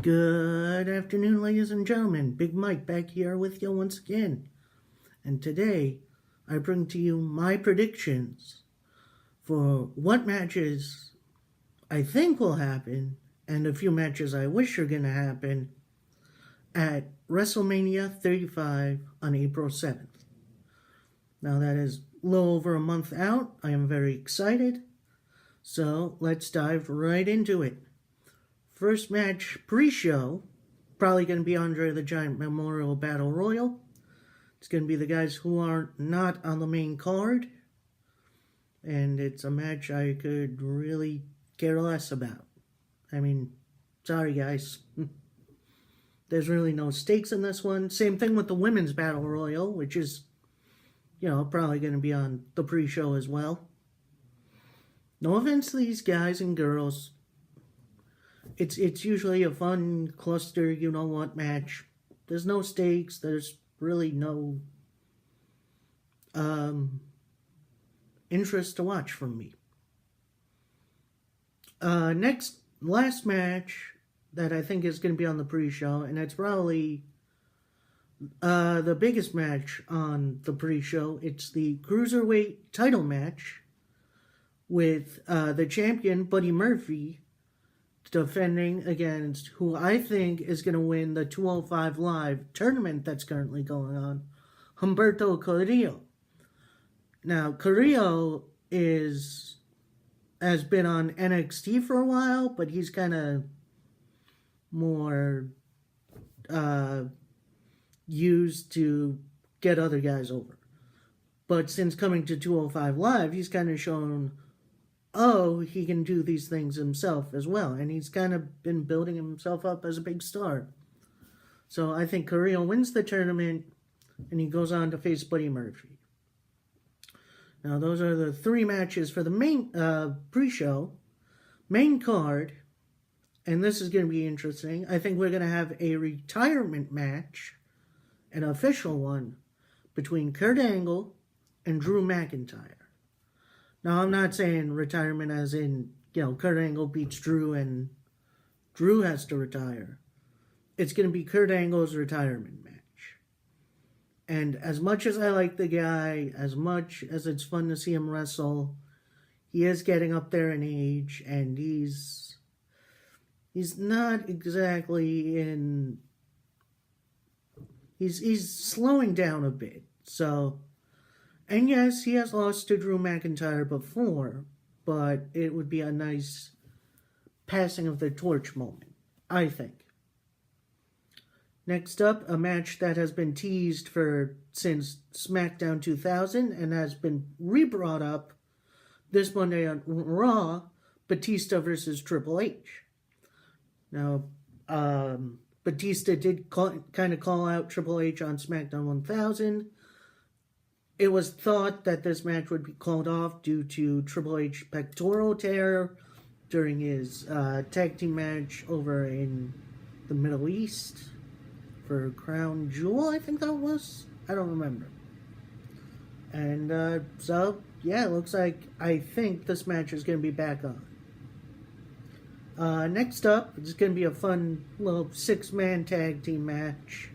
Good afternoon, ladies and gentlemen. Big Mike back here with you once again. And today, I bring to you my predictions for what matches I think will happen and a few matches I wish are going to happen at Wrestlemania 35 on April 7th. Now, that is a little over a month out. I am very excited. So, let's dive right into it. First match pre-show, probably going to be Andre the Giant Memorial Battle Royal. It's going to be the guys who are not on the main card. And it's a match I could really care less about. I mean, sorry guys. There's really no stakes in this one. Same thing with the Women's Battle Royal, which is, probably going to be on the pre-show as well. No offense to these guys and girls. It's usually a fun cluster, you-know-what match. There's no stakes. There's really no interest to watch from me. Last match that I think is going to be on the pre-show, and it's probably the biggest match on the pre-show. It's the Cruiserweight title match with the champion, Buddy Murphy, defending against who I think is going to win the 205 Live tournament that's currently going on, Humberto Carrillo. Now, Carrillo has been on NXT for a while, but he's kind of more used to get other guys over. But since coming to 205 Live, he's kind of shown, he can do these things himself as well. And he's kind of been building himself up as a big star. So I think Carrillo wins the tournament, and he goes on to face Buddy Murphy. Now, those are the three matches for the main pre-show. Main card, and this is going to be interesting. I think we're going to have a retirement match, an official one, between Kurt Angle and Drew McIntyre. Now, I'm not saying retirement as in, Kurt Angle beats Drew and Drew has to retire. It's going to be Kurt Angle's retirement match. And as much as I like the guy, as much as it's fun to see him wrestle, he is getting up there in age, and he's not exactly in... He's slowing down a bit, so... And yes, he has lost to Drew McIntyre before, but it would be a nice passing of the torch moment, I think. Next up, a match that has been teased since SmackDown 2000 and has been re-brought up this Monday on Raw, Batista versus Triple H. Now, Batista did kind of call out Triple H on SmackDown 1000. It was thought that this match would be called off due to Triple H pectoral tear during his tag team match over in the Middle East for Crown Jewel, I think that was. I don't remember. And it looks like I think this match is going to be back on. Next up, it's going to be a fun little 6-man tag team match,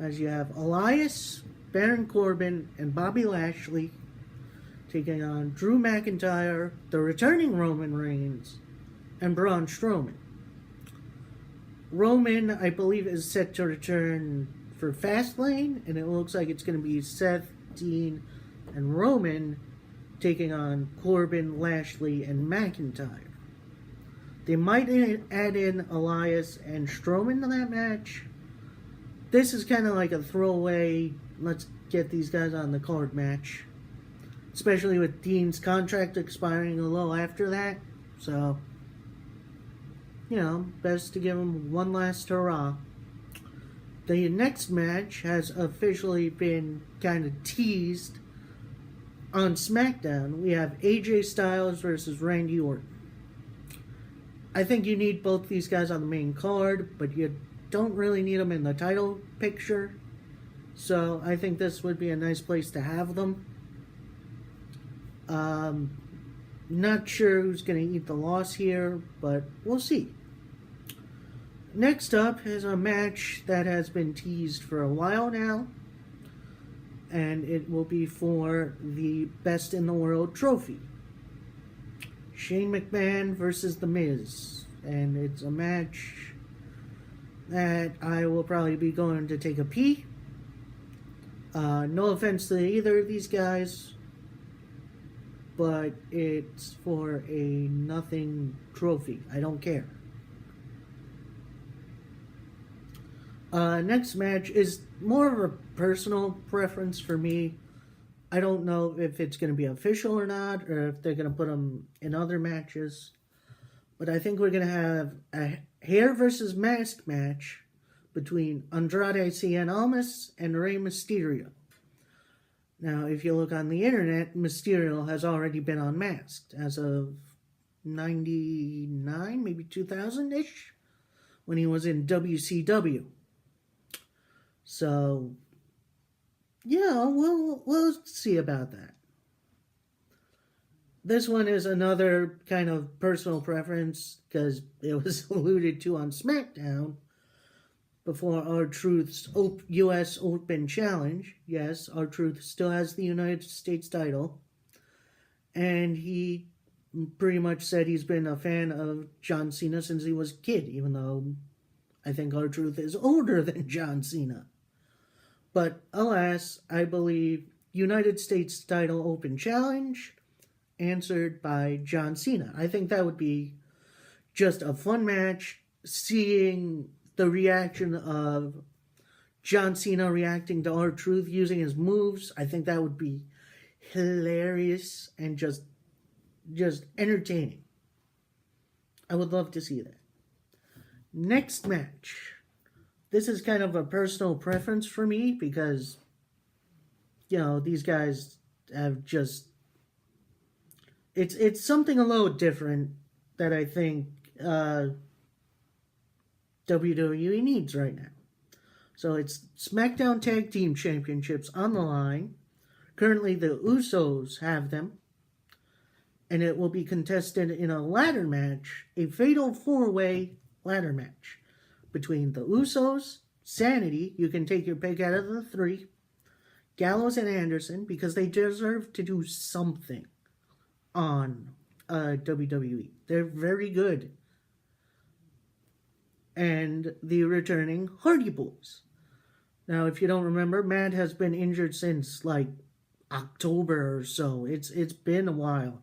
as you have Elias, Baron Corbin, and Bobby Lashley taking on Drew McIntyre, the returning Roman Reigns, and Braun Strowman. Roman, I believe, is set to return for Fastlane, and it looks like it's going to be Seth, Dean, and Roman taking on Corbin, Lashley, and McIntyre. They might add in Elias and Strowman to that match. This is kind of like a throwaway, let's get these guys on the card match. Especially with Dean's contract expiring a little after that. So, best to give him one last hurrah. The next match has officially been kind of teased on SmackDown. We have AJ Styles versus Randy Orton. I think you need both these guys on the main card, but you don't really need them in the title picture. So I think this would be a nice place to have them. Not sure who's going to eat the loss here, but we'll see. Next up is a match that has been teased for a while now, and it will be for the Best in the World trophy. Shane McMahon versus The Miz. And it's a match that I will probably be going to take a pee. No offense to either of these guys, but it's for a nothing trophy. I don't care. Next match is more of a personal preference for me. I don't know if it's going to be official or not, or if they're going to put them in other matches. But I think we're going to have a hair versus mask match between Andrade Cien Almas and Rey Mysterio. Now, if you look on the internet, Mysterio has already been unmasked as of 99, maybe 2000-ish, when he was in WCW. So, yeah, we'll see about that. This one is another kind of personal preference because it was alluded to on SmackDown before R-Truth's U.S. Open Challenge. Yes, R-Truth still has the United States title. And he pretty much said he's been a fan of John Cena since he was a kid, even though I think R-Truth is older than John Cena. But alas, I believe United States title Open Challenge answered by John Cena. I think that would be just a fun match, seeing the reaction of John Cena reacting to R-Truth using his moves. I think that would be hilarious and just entertaining. I would love to see that. Next match. This is kind of a personal preference for me because, you know, these guys have just... It's something a little different that I think WWE needs right now. So it's SmackDown Tag Team Championships on the line. Currently the Usos have them. And it will be contested in a ladder match, a fatal four-way ladder match between the Usos, Sanity, you can take your pick out of the three, Gallows and Anderson, because they deserve to do something on WWE. They're very good. And the returning Hardy Boys. Now, if you don't remember, Matt has been injured since like October or so. It's been a while.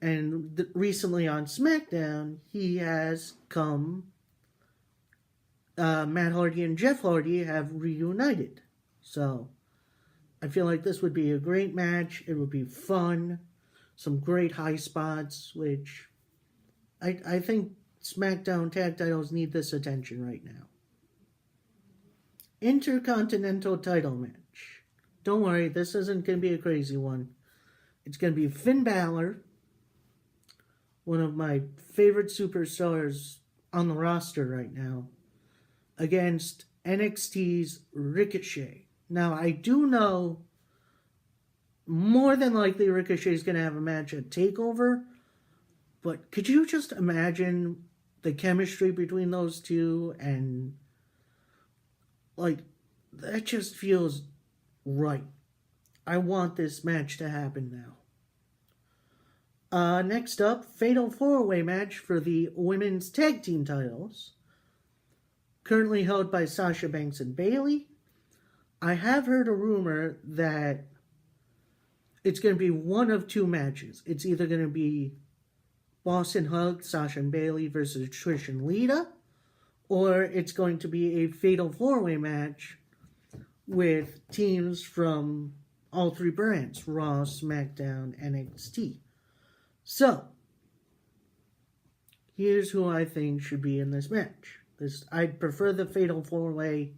And recently on SmackDown, he has come... Matt Hardy and Jeff Hardy have reunited. So, I feel like this would be a great match. It would be fun. Some great high spots, which I think SmackDown tag titles need this attention right now. Intercontinental title match. Don't worry, this isn't going to be a crazy one. It's going to be Finn Balor, one of my favorite superstars on the roster right now, against NXT's Ricochet. Now, I do know more than likely Ricochet is going to have a match at TakeOver, but could you just imagine the chemistry between those two? And, like, that just feels right. I want this match to happen now. Next up, Fatal 4-Way match for the Women's Tag Team titles. Currently held by Sasha Banks and Bayley. I have heard a rumor that it's going to be one of two matches. It's either going to be Boss and Hug, Sasha and Bayley versus Trish and Lita, or it's going to be a Fatal 4-Way match with teams from all three brands, Raw, SmackDown, NXT. So, here's who I think should be in this match. I'd prefer the Fatal 4-Way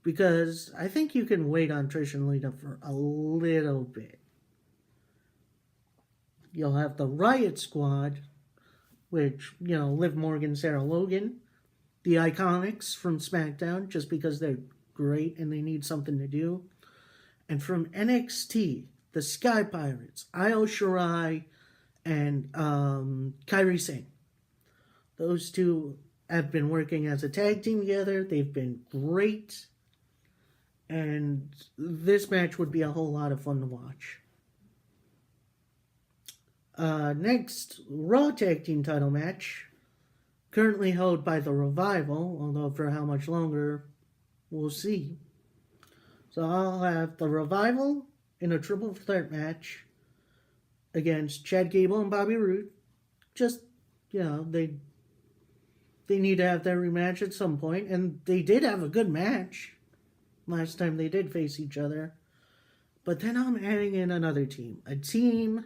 because I think you can wait on Trish and Lita for a little bit. You'll have the Riot Squad, which, you know, Liv Morgan, Sarah Logan, the Iconics from SmackDown, just because they're great and they need something to do. And from NXT, the Sky Pirates, Io Shirai, and Kairi Sane. Those two have been working as a tag team together. They've been great. And this match would be a whole lot of fun to watch. Next, Raw Tag Team title match. Currently held by the Revival, although for how much longer, we'll see. So I'll have the Revival in a triple threat match against Chad Gable and Bobby Roode. Just, they need to have their rematch at some point, and they did have a good match last time they did face each other. But then I'm adding in another team. A team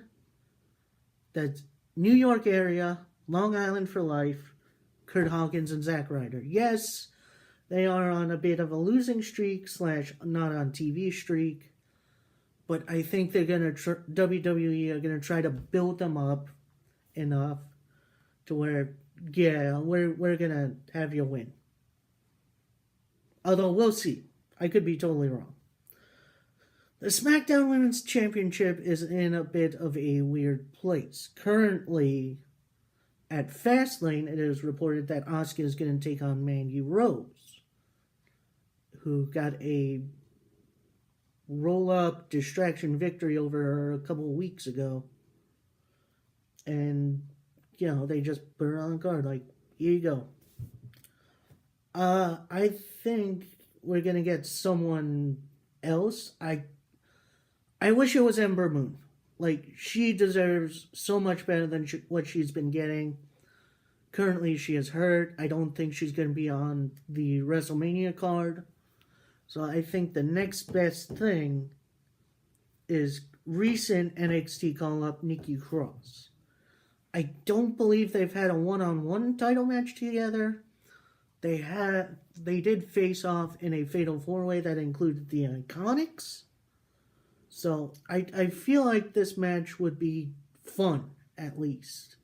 that's New York area, Long Island for life, Kurt Hawkins and Zack Ryder. Yes, they are on a bit of a losing streak / not on TV streak. But I think they're going to, WWE are going to try to build them up enough to where, we're going to have you win. Although, we'll see. I could be totally wrong. The SmackDown Women's Championship is in a bit of a weird place. Currently, at Fastlane, it is reported that Asuka is going to take on Mandy Rose, who got a roll-up distraction victory over her a couple of weeks ago. And, they just put her on the card, like, here you go. I think we're going to get someone else. I wish it was Ember Moon. Like, she deserves so much better than what she's been getting. Currently, she is hurt. I don't think she's going to be on the WrestleMania card. So I think the next best thing is recent NXT call-up Nikki Cross. I don't believe they've had a one-on-one title match together. They did face off in a fatal four-way that included the Iconics. So I feel like this match would be fun, at least.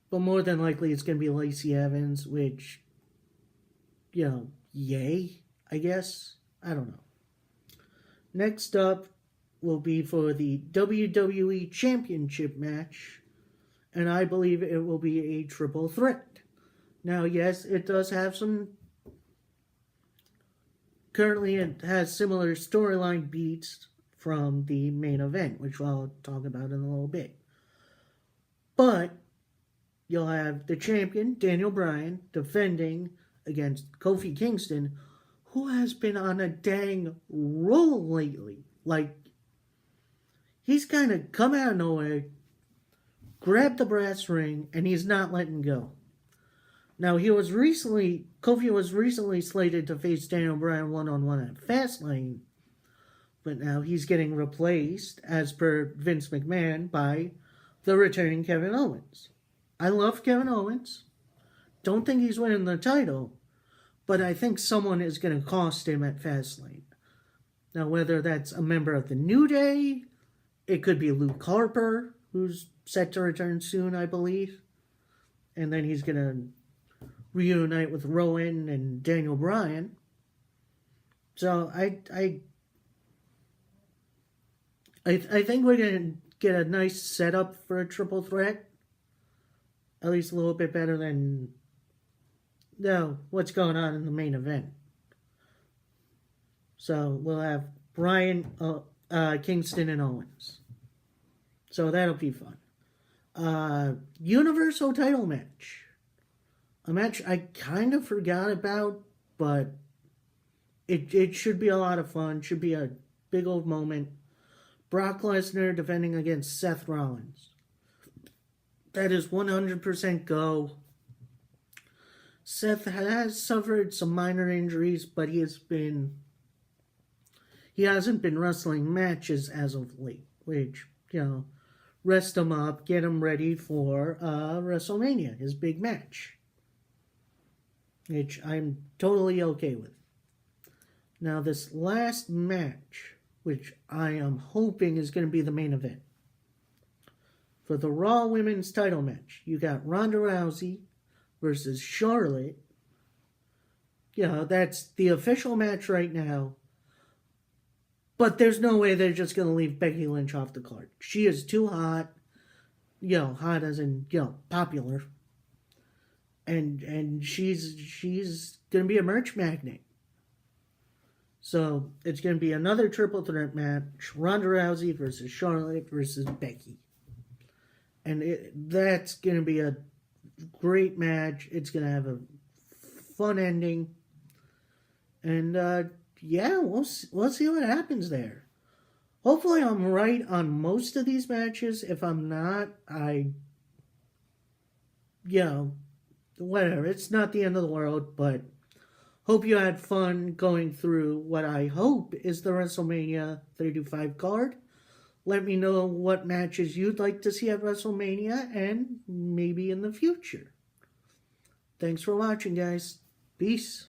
But more than likely it's going to be Lacey Evans, which, yay, I guess. I don't know. Next up will be for the WWE Championship match, and I believe it will be a triple threat. Now, yes, it does have some... Currently, it has similar storyline beats from the main event, which I'll talk about in a little bit. But you'll have the champion, Daniel Bryan, defending against Kofi Kingston, who has been on a dang roll lately. Like, he's kind of come out of nowhere, grabbed the brass ring, and he's not letting go. Now, Kofi was recently slated to face Daniel Bryan one-on-one at Fastlane, but now he's getting replaced, as per Vince McMahon, by the returning Kevin Owens. I love Kevin Owens. Don't think he's winning the title, but I think someone is going to cost him at Fastlane. Now, whether that's a member of the New Day, it could be Luke Harper, who's set to return soon, I believe. And then he's going to reunite with Rowan and Daniel Bryan. So I think we're going to get a nice setup for a triple threat. At least a little bit better than what's going on in the main event. So we'll have Bryan, Kingston, and Owens. So that'll be fun. Universal title match. A match I kind of forgot about, but it should be a lot of fun. Should be a big old moment. Brock Lesnar defending against Seth Rollins. That is 100% go. Seth has suffered some minor injuries, but he hasn't been wrestling matches as of late, which, rest him up, get him ready for WrestleMania, his big match, which I'm totally okay with. Now, this last match, which I am hoping is going to be the main event. For the Raw Women's title match, you got Ronda Rousey versus Charlotte. That's the official match right now. But there's no way they're just going to leave Becky Lynch off the card. She is too hot. Hot as in, popular. and she's gonna be a merch magnet. So it's gonna be another triple threat match: Ronda Rousey versus Charlotte versus Becky, and that's gonna be a great match. It's gonna have a fun ending, and yeah, we'll see what happens there. Hopefully, I'm right on most of these matches. If I'm not, whatever. It's not the end of the world, but hope you had fun going through what I hope is the WrestleMania 35 card. Let me know what matches you'd like to see at WrestleMania and maybe in the future. Thanks for watching, guys. Peace.